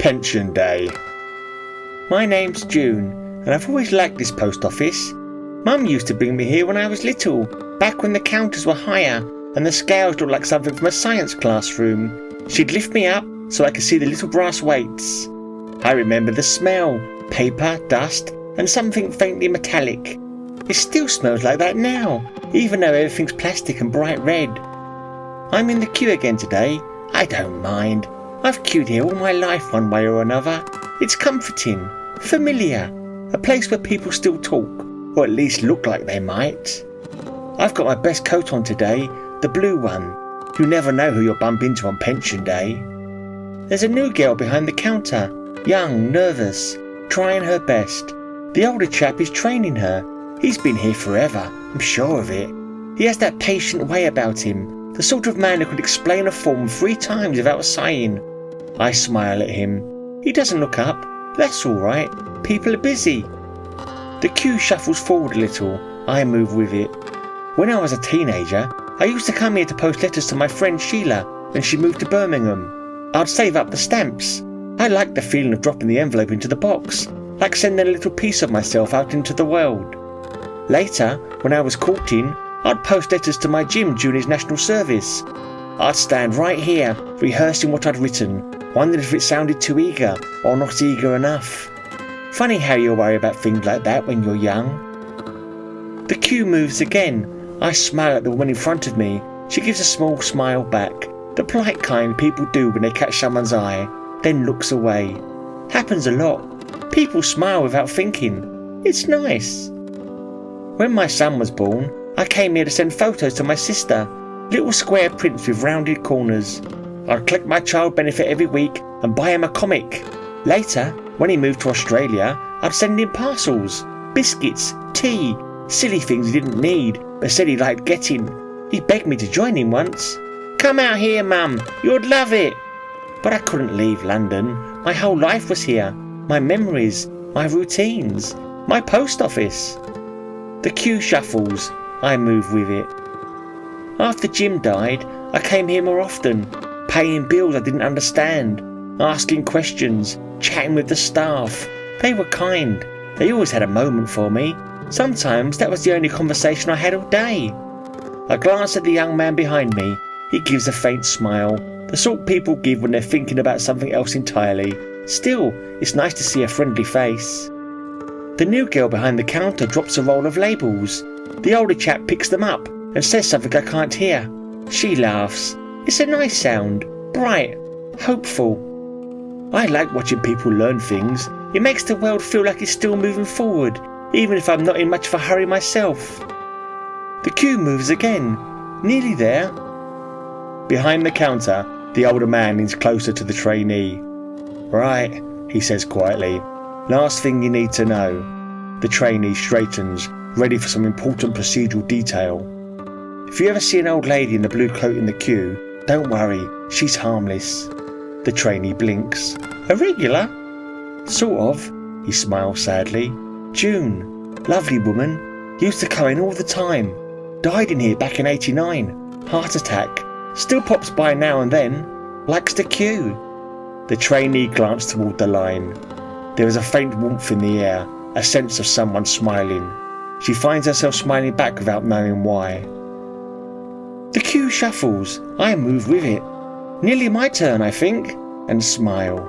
Pension Day. My name's June, and I've always liked this post office. Mum used to bring me here when I was little, back when the counters were higher and the scales looked like something from a science classroom. She'd lift me up so I could see the little brass weights. I remember the smell, paper, dust, and something faintly metallic. It still smells like that now, even though everything's plastic and bright red. I'm in the queue again today. I don't mind. I've queued here all my life one way or another. It's comforting, familiar, a place where people still talk, or at least look like they might. I've got my best coat on today, the blue one. You never know who you'll bump into on Pension Day. There's a new girl behind the counter, young, nervous, trying her best. The older chap is training her. He's been here forever, I'm sure of it. He has that patient way about him, the sort of man who could explain a form 3 times without sighing. I smile at him. He doesn't look up. That's all right. People are busy. The queue shuffles forward a little. I move with it. When I was a teenager, I used to come here to post letters to my friend Sheila when she moved to Birmingham. I'd save up the stamps. I liked the feeling of dropping the envelope into the box, like sending a little piece of myself out into the world. Later, when I was courting, I'd post letters to my Jim during his national service. I'd stand right here, rehearsing what I'd written, wondering if it sounded too eager or not eager enough. Funny how you worry about things like that when you're young. The queue moves again. I smile at the woman in front of me. She gives a small smile back, the polite kind people do when they catch someone's eye, then looks away. Happens a lot. People smile without thinking. It's nice. When my son was born, I came here to send photos to my sister, little square prints with rounded corners. I'd collect my child benefit every week and buy him a comic. Later, when he moved to Australia, I'd send him parcels, biscuits, tea, silly things he didn't need, but said he liked getting. He begged me to join him once. "Come out here, Mum, you'd love it." But I couldn't leave London. My whole life was here. My memories, my routines, my post office. The queue shuffles. I move with it. After Jim died, I came here more often, paying bills I didn't understand, asking questions, chatting with the staff. They were kind. They always had a moment for me. Sometimes that was the only conversation I had all day. I glance at the young man behind me. He gives a faint smile, the sort people give when they're thinking about something else entirely. Still, it's nice to see a friendly face. The new girl behind the counter drops a roll of labels. The older chap picks them up and says something I can't hear. She laughs. It's a nice sound, bright, hopeful. I like watching people learn things. It makes the world feel like it's still moving forward, even if I'm not in much of a hurry myself. The queue moves again, nearly there. Behind the counter, the older man leans closer to the trainee. "Right," he says quietly. "Last thing you need to know." The trainee straightens, ready for some important procedural detail. "If you ever see an old lady in the blue coat in the queue, don't worry, she's harmless." The trainee blinks. "A regular?" "Sort of," he smiles sadly. "June, lovely woman, used to come in all the time. Died in here back in '89, heart attack. Still pops by now and then, likes the queue." The trainee glanced toward the line. There was a faint warmth in the air, a sense of someone smiling. She finds herself smiling back without knowing why. The queue shuffles. I move with it. Nearly my turn, I think, and smile.